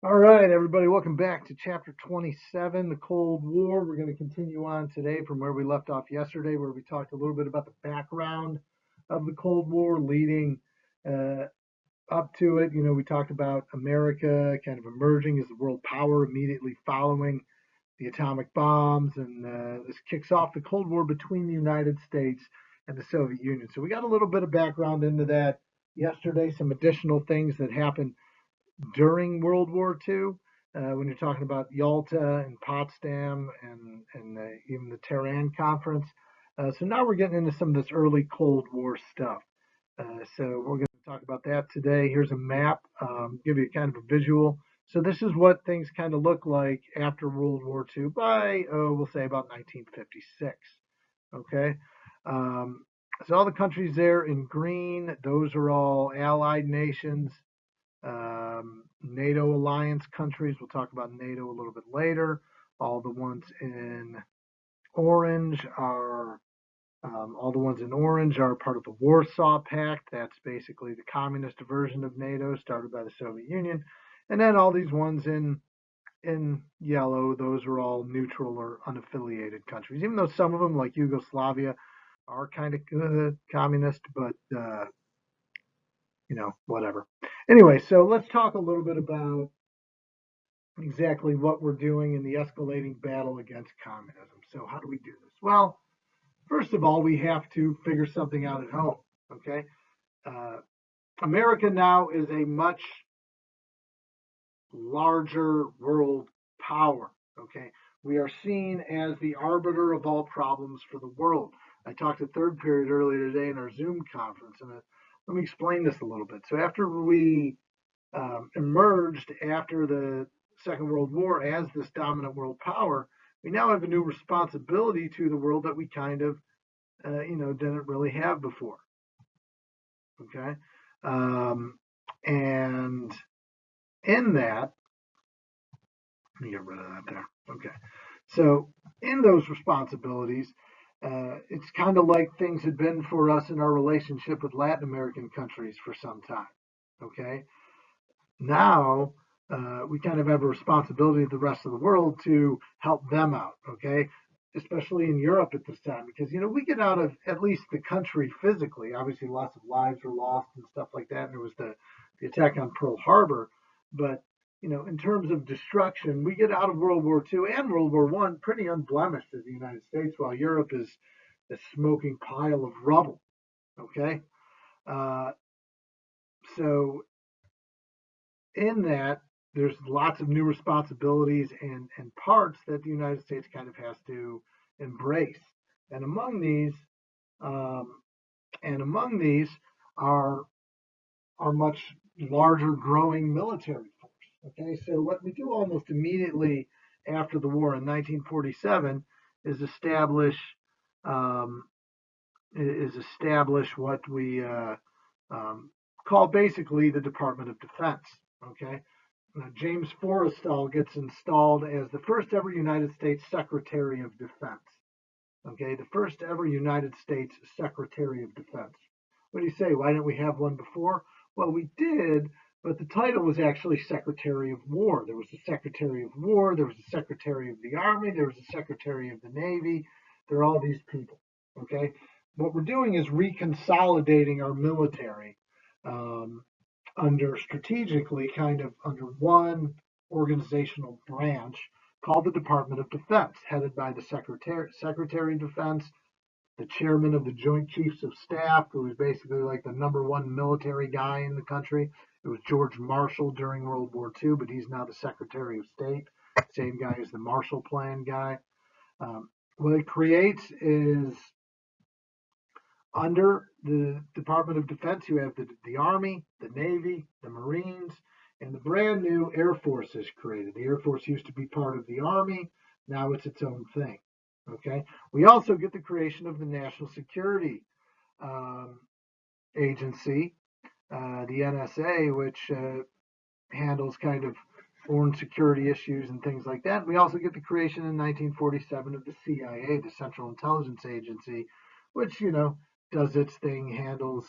All right, everybody, welcome back to chapter 27, the Cold War. We're going to continue on today from where we left off yesterday, where we talked a little bit about the background of the Cold War leading uh, up to it. We talked about America kind of emerging as the world power immediately following the atomic bombs, and this kicks off the Cold War between the United States and the Soviet Union. So we got a little bit of background into that yesterday, some additional things that happened during World War II, when you're talking about Yalta and Potsdam and even the Tehran Conference. So now we're getting into some of this early Cold War stuff. So we're going to talk about that today. Here's a map, give you kind of a visual. So this is what things kind of look like after World War II by, we'll say about 1956. Okay. Um, so all the countries there in green, those are all allied nations. NATO alliance countries. We'll talk about NATO a little bit later. All the ones in orange are part of the Warsaw Pact. That's basically the communist version of NATO, started by the Soviet Union. And then all these ones in yellow, those are all neutral or unaffiliated countries. Even though some of them, like Yugoslavia, are kind of communist, but whatever. Anyway, so let's talk a little bit about exactly what we're doing in the escalating battle against communism. So, how do we do this? Well, first of all, we have to figure something out at home. Okay. Uh, America now is a much larger world power. Okay. We are seen as the arbiter of all problems for the world. I talked a third period earlier today in our Zoom conference, and let me explain this a little bit. So, after we emerged after the Second World War as this dominant world power, we now have a new responsibility to the world that we kind of, didn't really have before. Okay. And in that, let me get rid of that there. Okay. So, in those responsibilities, it's kind of like things had been for us in our relationship with Latin American countries for some time. Okay. Now we kind of have a responsibility to the rest of the world to help them out, okay? Especially in Europe at this time, because we get out of at least the country physically. Obviously, lots of lives were lost and stuff like that. And there was the attack on Pearl Harbor, but in terms of destruction, we get out of World War II and World War One pretty unblemished as the United States, while Europe is a smoking pile of rubble. Okay, uh, so in that, there's lots of new responsibilities and parts that the United States kind of has to embrace. And among these, um, are much larger growing military force. Okay, so what we do almost immediately after the war in 1947 is um, establish what we call basically the Department of Defense. Okay, James Forrestal gets installed as the first ever United States Secretary of Defense. Okay, the first ever United States Secretary of Defense. What do you say? Why didn't we have one before? Well, we did, but the title was actually Secretary of War. There was a Secretary of War, there was a Secretary of the Army, there was a Secretary of the Navy. There are all these people. Okay, what we're doing is reconsolidating our military um, under strategically kind of under one organizational branch called the Department of Defense, headed by the Secretary of Defense, the chairman of the Joint Chiefs of Staff, who was basically like the number one military guy in the country. It was George Marshall during World War II, but he's now the Secretary of State, same guy as the Marshall Plan guy. What it creates is under the Department of Defense, you have the Army, the Navy, the Marines, and the brand new Air Force is created. The Air Force used to be part of the Army, now it's its own thing. Okay. We also get the creation of the National Security um, Agency, the NSA, which handles kind of foreign security issues and things like that. We also get the creation in 1947 of the CIA, the Central Intelligence Agency, which does its thing, handles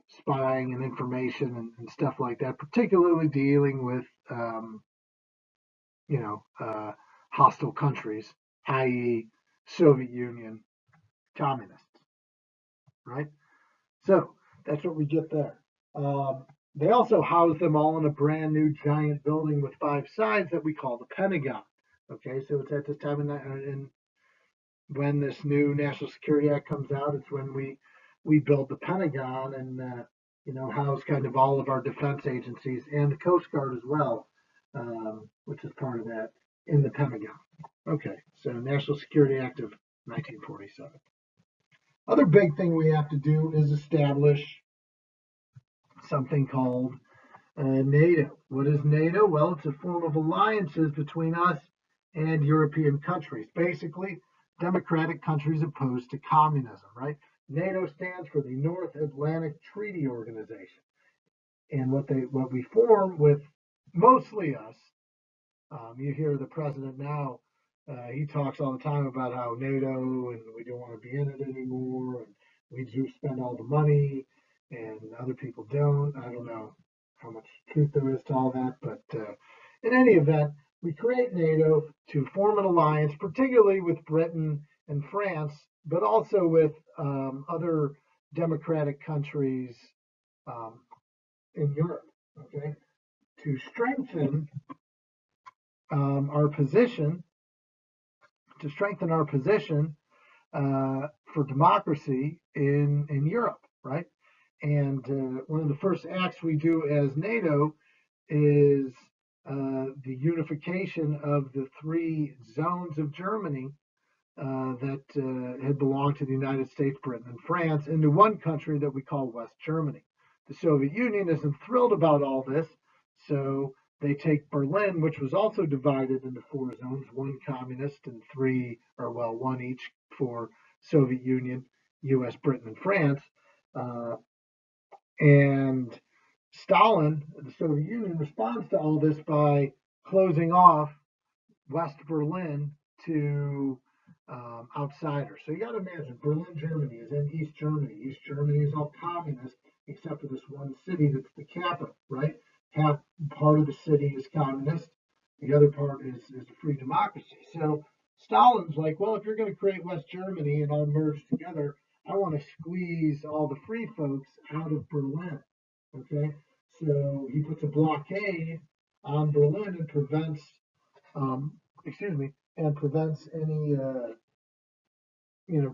spying and information and stuff like that, particularly dealing with, you know, hostile countries, i.e., Soviet Union communists, right? So that's what we get there. They also house them all in a brand new giant building with 5 sides that we call the Pentagon. Okay, so it's at this time in when this new National Security Act comes out, it's when we build the Pentagon and house kind of all of our defense agencies and the Coast Guard as well, which is part of that in the Pentagon. Okay, so National Security Act of 1947. Other big thing we have to do is establish something called NATO. What is NATO? Well, it's a form of alliances between us and European countries. Basically, democratic countries opposed to communism, right? NATO stands for the North Atlantic Treaty Organization. And what we form with mostly us, you hear the president now, he talks all the time about how NATO and we don't want to be in it anymore, and we do spend all the money, and other people don't. I don't know how much truth there is to all that, but in any event, we create NATO to form an alliance, particularly with Britain and France, but also with other democratic countries um, in Europe. Okay, to strengthen our position, to strengthen our position for democracy in Europe, right? And one of the first acts we do as NATO is the unification of the 3 zones of Germany that had belonged to the United States, Britain, and France into one country that we call West Germany. The Soviet Union isn't thrilled about all this, so they take Berlin, which was also divided into 4 zones, one communist and three, or well, one each for Soviet Union, US, Britain, and France. Uh, and Stalin, the Soviet Union, responds to all this by closing off West Berlin to outsiders. So you got to imagine Berlin, Germany is in East Germany. East Germany is all communist except for this one city that's the capital, right? Half part of the city is communist, the other part is a free democracy. So Stalin's like, well, if you're going to create West Germany and all merge together, I want to squeeze all the free folks out of Berlin. Okay, so he puts a blockade on Berlin and prevents and prevents any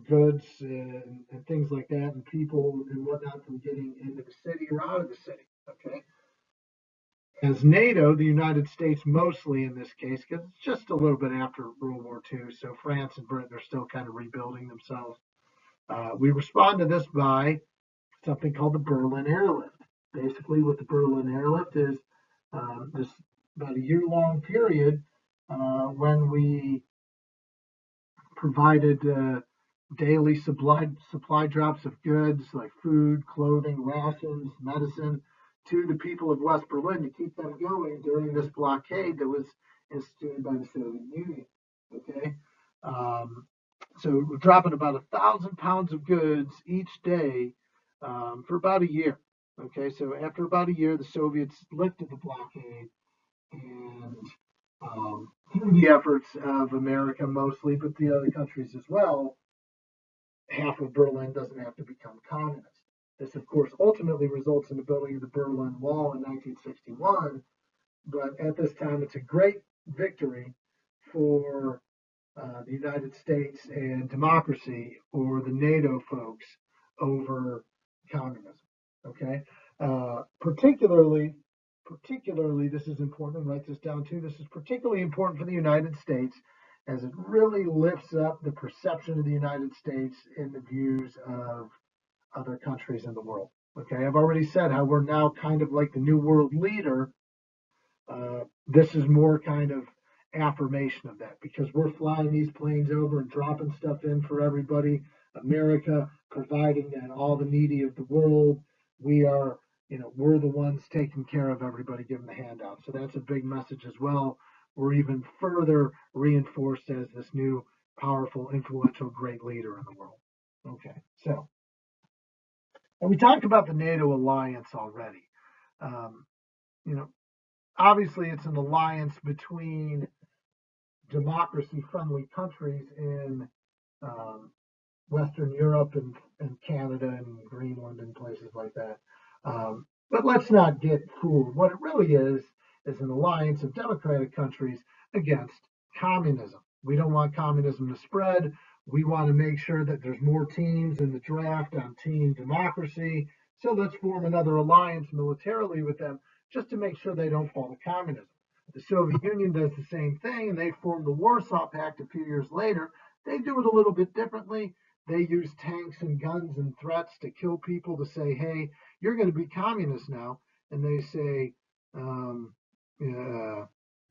goods and things like that, and people and whatnot from getting into the city or out of the city. Okay, as NATO, the United States mostly in this case, because it's just a little bit after World War II, so France and Britain are still kind of rebuilding themselves. We respond to this by something called the Berlin Airlift. Basically, what the Berlin Airlift is, this about a year-long period when we provided daily supply drops of goods like food, clothing, rations, medicine to the people of West Berlin to keep them going during this blockade that was instituted by the Soviet Union. Okay, so we're dropping about 1,000 pounds of goods each day for about a year. Okay, so after about a year, the Soviets lifted the blockade, and through the efforts of America mostly, but the other countries as well, half of Berlin doesn't have to become communist. This, of course, ultimately results in the building of the Berlin Wall in 1961, but at this time, it's a great victory for the United States and democracy, or the NATO folks, over communism. Okay, particularly, this is important. Write this down too. This is particularly important for the United States, as it really lifts up the perception of the United States in the views of other countries in the world. Okay, I've already said how we're now kind of like the new world leader. This is more kind of affirmation of that, because we're flying these planes over and dropping stuff in for everybody. America providing that all the needy of the world. We are, we're the ones taking care of everybody, giving the handout. So that's a big message as well. We're even further reinforced as this new, powerful, influential, great leader in the world. Okay, so And we talked about the NATO alliance already. Um, you know, obviously it's an alliance between democracy-friendly countries in um, Western Europe and Canada and Greenland and places like that. But let's not get fooled. What it really is an alliance of democratic countries against communism. We don't want communism to spread. We want to make sure that there's more teams in the draft on team democracy. So let's form another alliance militarily with them just to make sure they don't fall to communism. The Soviet Union does the same thing, and they formed the Warsaw Pact a few years later. They do it a little bit differently. They use tanks and guns and threats to kill people to say, hey, you're going to be communist now. And they say, I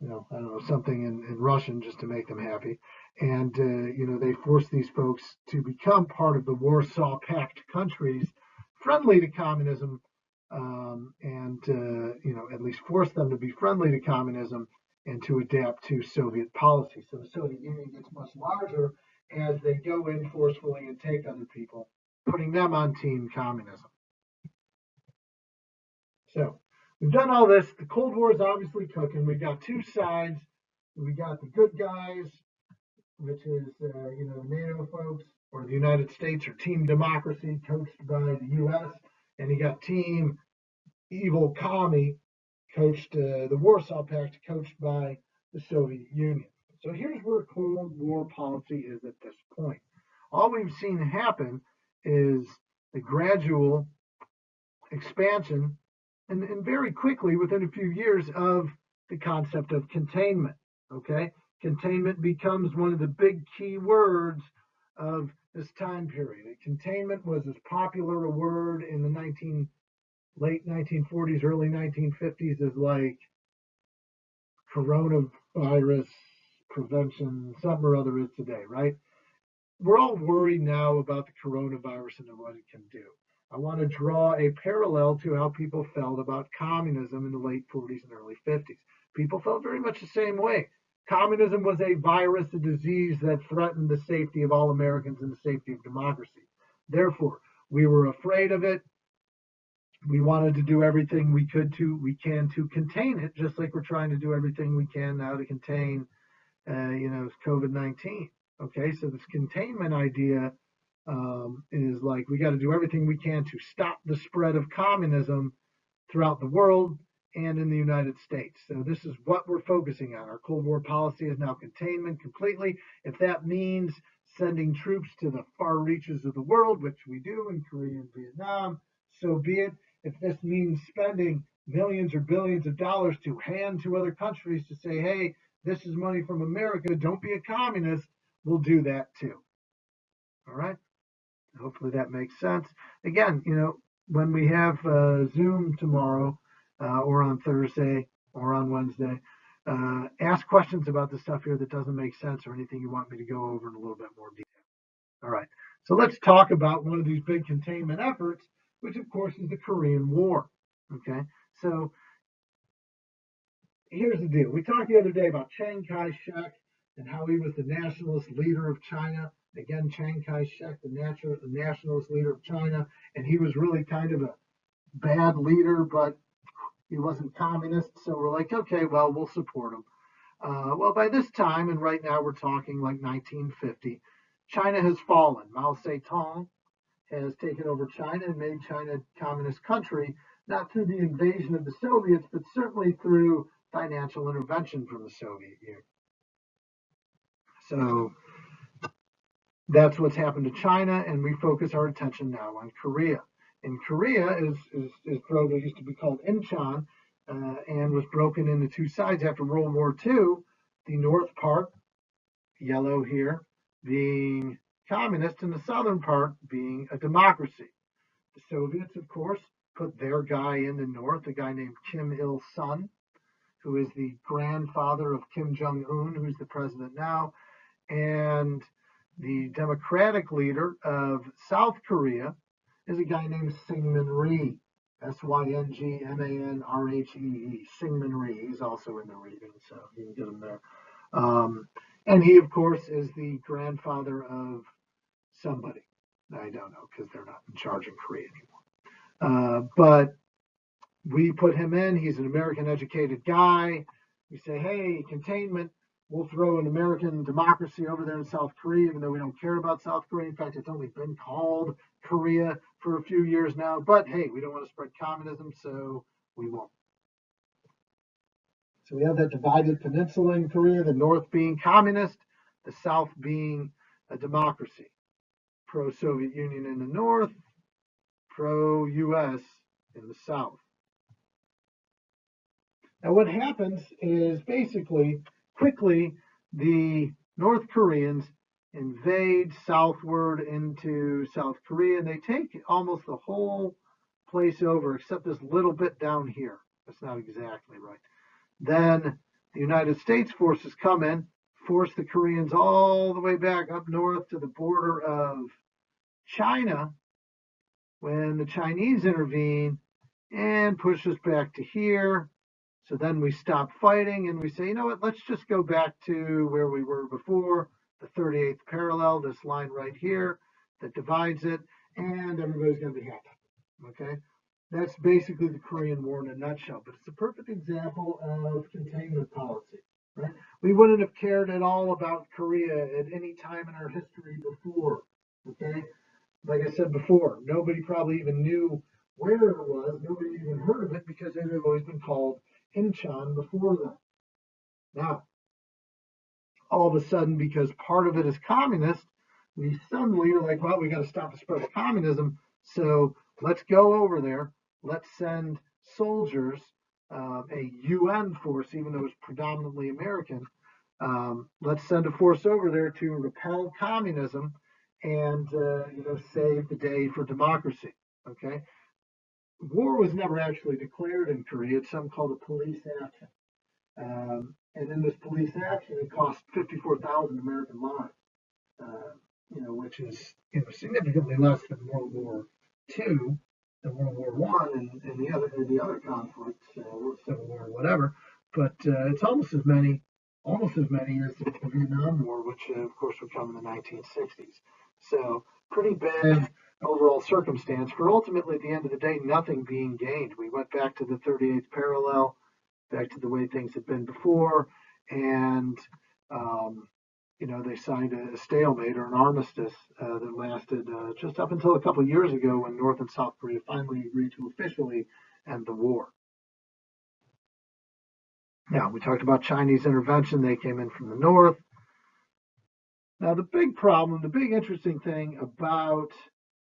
don't know, something in Russian just to make them happy. And, they force these folks to become part of the Warsaw Pact countries friendly to communism, at least force them to be friendly to communism and to adapt to Soviet policy. So the Soviet Union gets much larger as they go in forcefully and take other people, putting them on team communism. So we've done all this. The Cold War is obviously cooking. We've got two sides. We got the good guys, which is the NATO folks, or the United States, or Team Democracy, coached by the U.S., and you got Team Evil Commie, the Warsaw Pact, coached by the Soviet Union. So here's where Cold War policy is at this point. All we've seen happen is the gradual expansion and very quickly, within a few years, of the concept of containment. Okay? Containment becomes one of the big key words of this time period. Containment was as popular a word in the late 1940s, early 1950s as like coronavirus prevention, something or other is today, right? We're all worried now about the coronavirus and what it can do. I want to draw a parallel to how people felt about communism in the late 40s and early 50s. People felt very much the same way. Communism was a virus, a disease that threatened the safety of all Americans and the safety of democracy. Therefore, we were afraid of it. We wanted to do everything we can to contain it, just like we're trying to do everything we can now to contain, COVID-19. Okay, so this containment idea is like we got to do everything we can to stop the spread of communism throughout the world and in the United States. So this is what we're focusing on. Our Cold War policy is now containment completely. If that means sending troops to the far reaches of the world, which we do in Korea and Vietnam, so be it. If this means spending millions or billions of dollars to hand to other countries to say, hey, this is money from America, don't be a communist, we'll do that too. All right? Hopefully that makes sense. Again, when we have Zoom tomorrow or on Thursday or on Wednesday, ask questions about the stuff here that doesn't make sense or anything you want me to go over in a little bit more detail. All right. So let's talk about one of these big containment efforts, which of course is the Korean War. Okay. So here's the deal. We talked the other day about Chiang Kai-shek and how he was the nationalist leader of China. Again, Chiang Kai-shek, the nationalist leader of China, and he was really kind of a bad leader, but he wasn't communist. So we're like, okay, well, we'll support him. Well, by this time, and right now we're talking like 1950, China has fallen. Mao Zedong has taken over China and made China a communist country, not through the invasion of the Soviets, but certainly through financial intervention from the Soviet Union. So that's what's happened to China, and we focus our attention now on Korea. And Korea is broken, it used to be called Incheon, and was broken into two sides after World War II. The north part, yellow here, being communist, and the southern part being a democracy. The Soviets, of course, put their guy in the north, a guy named Kim Il-sung, who is the grandfather of Kim Jong-un, who's the president now, and the democratic leader of South Korea is a guy named Syngman Rhee, Syngmanrhee. Syngman Rhee. He's also in the reading, so you can get him there. And he, of course, is the grandfather of somebody. I don't know because they're not in charge in Korea anymore. But we put him in. He's an American educated guy. We say, hey, containment. We'll throw an American democracy over there in South Korea, even though we don't care about South Korea. In fact, it's only been called Korea for a few years now. But hey, we don't want to spread communism, so we won't. So we have that divided peninsula in Korea, the north being communist, the south being a democracy. Pro-Soviet Union in the north, pro-US in the south. Now, what happens is basically, quickly, the North Koreans invade southward into South Korea, and they take almost the whole place over, except this little bit down here. That's not exactly right. Then the United States forces come in, force the Koreans all the way back up north to the border of China, when the Chinese intervene and push us back to here. So then we stop fighting and we say, you know what, let's just go back to where we were before, the 38th parallel, this line right here that divides it, and everybody's going to be happy. Okay? That's basically the Korean War in a nutshell, but it's a perfect example of containment policy. Right? We wouldn't have cared at all about Korea at any time in our history before. Okay? Like I said before, nobody probably even knew where it was. Nobody even heard of it because it had always been called Incheon before that. Now, all of a sudden, because part of it is communist, we suddenly are like, well, we got to stop the spread of communism. So let's go over there. Let's send soldiers, a UN force, even though it's predominantly American. Let's send a force over there to repel communism and save the day for democracy. Okay, war was never actually declared in Korea. It's something called a police action. And in this police action, it cost 54,000 American lives, which is significantly less than World War II, than World War One, and the other conflicts, Civil War, whatever. But it's almost as many as the Vietnam War, which of course would come in the 1960s. So pretty bad overall circumstance for ultimately at the end of the day nothing being gained. We went back to the 38th parallel, back to the way things had been before, and they signed a stalemate or an armistice that lasted just up until a couple of years ago when North and South Korea finally agreed to officially end the war. Now, we talked about Chinese intervention. They came in from the north. Now, the big problem, the big interesting thing about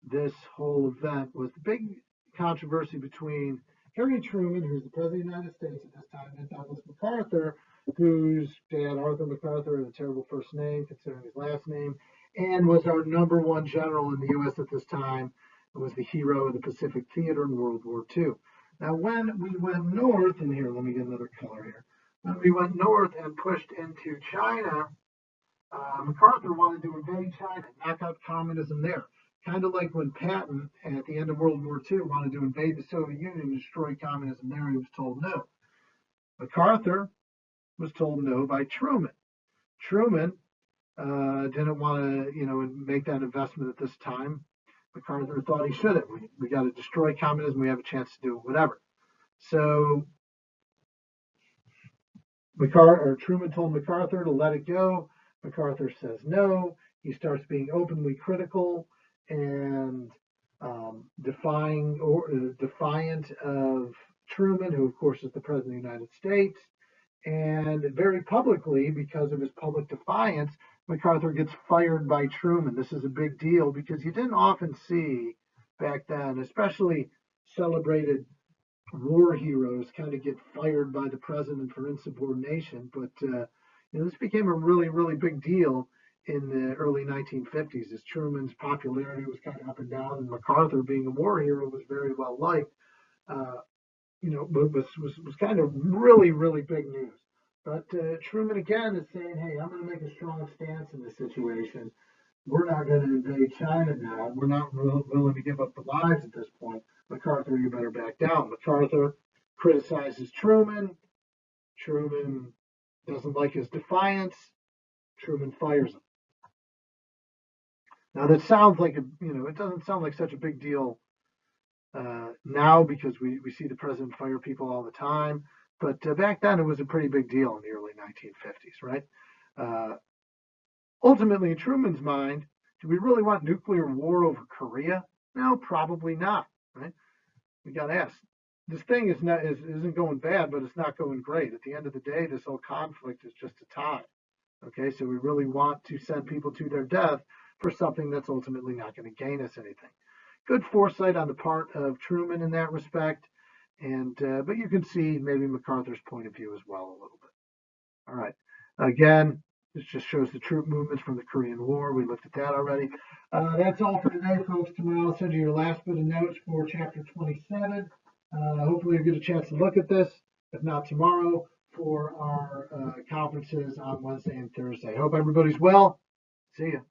this whole event was the big controversy between Harry Truman, who's the President of the United States at this time, and Douglas MacArthur, whose dad, Arthur MacArthur, had a terrible first name, considering his last name, and was our number one general in the U.S. at this time, and was the hero of the Pacific Theater in World War II. Now, when we went north, and here, let me get another color here. When we went north and pushed into China, MacArthur wanted to invade China, knock out communism there. Kind of like when Patton, at the end of World War II, wanted to invade the Soviet Union and destroy communism there, he was told no. MacArthur was told no by Truman. Truman didn't want to, make that investment at this time. MacArthur thought he should have. We got to destroy communism. We have a chance to do whatever. So Truman told MacArthur to let it go. MacArthur says no. He starts being openly critical and defiant of Truman, who of course is the President of the United States. And very publicly, because of his public defiance, MacArthur gets fired by Truman. This is a big deal because you didn't often see back then, especially celebrated war heroes, kind of get fired by the president for insubordination. But this became a really, really big deal in the early 1950s as Truman's popularity was kind of up and down, and MacArthur, being a war hero, was very well liked. Was kind of really, really big news. But Truman again is saying, hey, I'm going to make a strong stance in this situation. We're not going to invade China now. We're not willing to give up the lives at this point. MacArthur, you better back down. MacArthur criticizes Truman. Truman doesn't like his defiance. Truman fires him. Now that sounds like it doesn't sound like such a big deal now because we see the president fire people all the time. But back then, it was a pretty big deal in the early 1950s, right? Uh, Ultimately, in Truman's mind, do we really want nuclear war over Korea? No, probably not, right? We got to ask. This thing isn't going bad, but it's not going great. At the end of the day, this whole conflict is just a tie. Okay, so we really want to send people to their death for something that's ultimately not going to gain us anything. Good foresight on the part of Truman in that respect, and but you can see maybe MacArthur's point of view as well a little bit. All right. Again, this just shows the troop movements from the Korean War. We looked at that already. That's all for today, folks. Tomorrow I'll send you your last bit of notes for chapter 27. Hopefully you get a chance to look at this, if not tomorrow, for our conferences on Wednesday and Thursday. Hope everybody's well. See you.